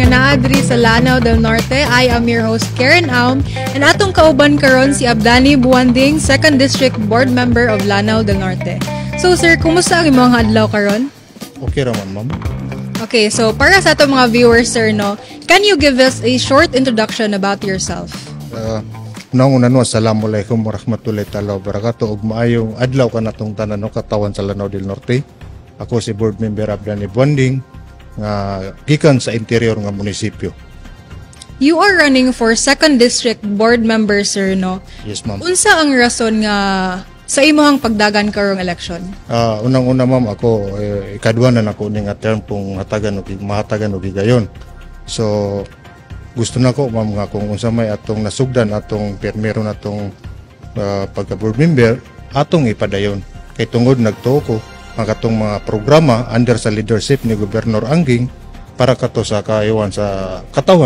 nga naa diri sa Lanao del Norte. I am your host Karen Aum and atong kauban karon si Abdani Buanding, 2nd District Board Member of Lanao del Norte. So sir, kumusta ang imong adlaw karon? Okay raman, ma'am. Okay, so para sa atong mga viewers sir, no, can you give us a short introduction about yourself? Nauna no, assalamualaikum warahmatullahi ta'ala wabarakatuh. Ug maayong adlaw ka natong tanan no, katawan sa Lanao del Norte. Ako si Board Member Abdani Buanding nga gikan sa interior nga munisipyo. You are running for 2nd District Board Member, sir, no? Yes, ma'am. Unsa ang rason nga sa imong pagdagan karong election? Unang-una, ma'am, ako ikadwa na nako ning term pong mahatagan og higayon. So gusto nako, ma'am, nga kung unsa may atong nasugdan atong permero natong pagka board member atong ipadayon. Kay tungod nagtuo ko ang katong mga programa under sa leadership ni Gobernador Angging para kato sa katawan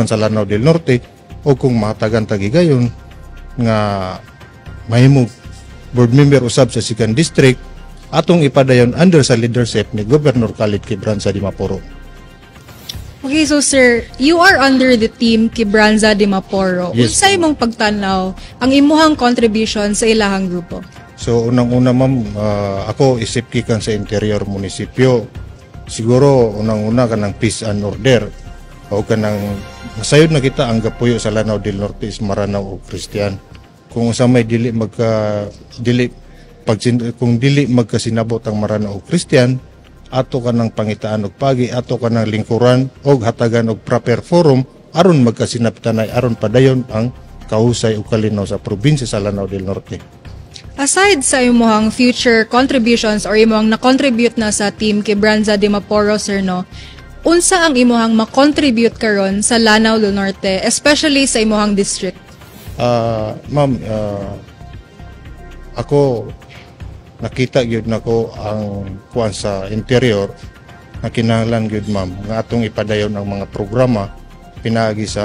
sa Lanao del Norte o kung mahatagan tagigayon nga mahimong board member usab sa 2nd District atong ipadayon under sa leadership ni Gobernador Khalid Quebranza de Maporo. Okay, so sir, you are under the team Quebranza de Maporo. Yes, unsa imong pagtanaw ang imuhang contribution sa ilahang grupo? So unang-una, ma'am, ako isip kikan sa interior munisipyo. Siguro unang-una kanang peace and order o kanang masayod na kita ang gapuyo sa Lanao del Norte is Maranao o Christian. Kung sa may kung dili magkasinabot ang Maranao o Christian, ato kanang pangitaan og pagi, ato kanang lingkuran og hatagan og proper forum aron magkasinabtanay aron padayon ang kahusay ug kalinaw sa probinsya sa Lanao del Norte. Aside sa imong future contributions or imong na-contribute na sa team Quebranza de Maporo, sir, no, unsa ang imong ma-contribute karon sa Lanao del Norte, especially sa imong district? Ma'am, ako nakita gyud nako ang kuan sa interior na kinahanglan gyud, ma'am, nga atong ipadayon ang mga programa pinaagi sa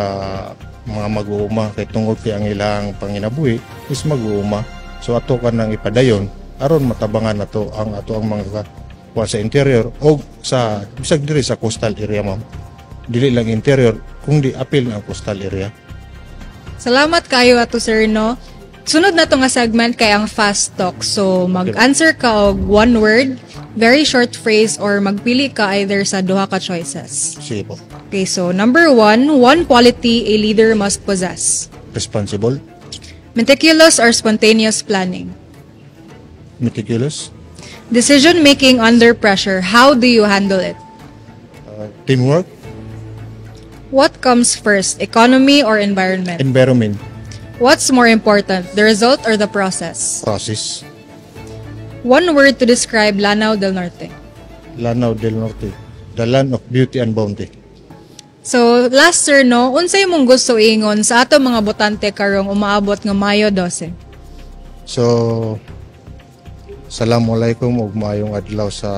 mga mag-uuma kay tungod kay ang ilang panginabuhi is mag-uuma. So ato ka nang ipadayon aron matabangan nato ang mga kuha sa interior o sa bisag diri sa coastal area, ma'am. Dili lang interior kundi apil ang coastal area. Salamat kayo ato sir, no. Sunod na to nga segment kay ang fast talk. So mag-answer ka og one word, very short phrase, or magpili ka either sa duha ka choices. Sige po. Okay, so number one quality a leader must possess. Responsible. Meticulous or spontaneous planning? Meticulous. Decision making under pressure, how do you handle it? Teamwork. What comes first, economy or environment? Environment. What's more important, the result or the process? Process. One word to describe Lanao del Norte. Lanao del Norte, the land of beauty and bounty. So, last sir, no, unsay mong gusto ingon sa ato mga botante karong umaabot nga Mayo 12? So, assalamualaikum ug maayong adlaw sa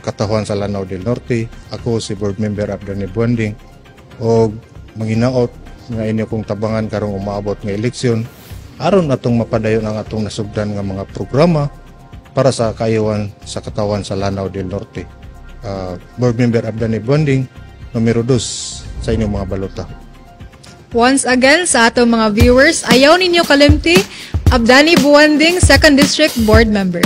katawan sa Lanao del Norte. Ako si Board Member Abdani Buanding og manginaot nga inyo kong tabangan karong umaabot nga eleksyon aron atong mapadayon ang atong nasugdan nga mga programa para sa kaayowan sa katawan sa Lanao del Norte. Board Member Abdani Buanding, numero 2 sa inyong mga balota. Once again, sa atong mga viewers, ayaw ninyo kalimti, Abdani Buanding, 2nd District Board Member.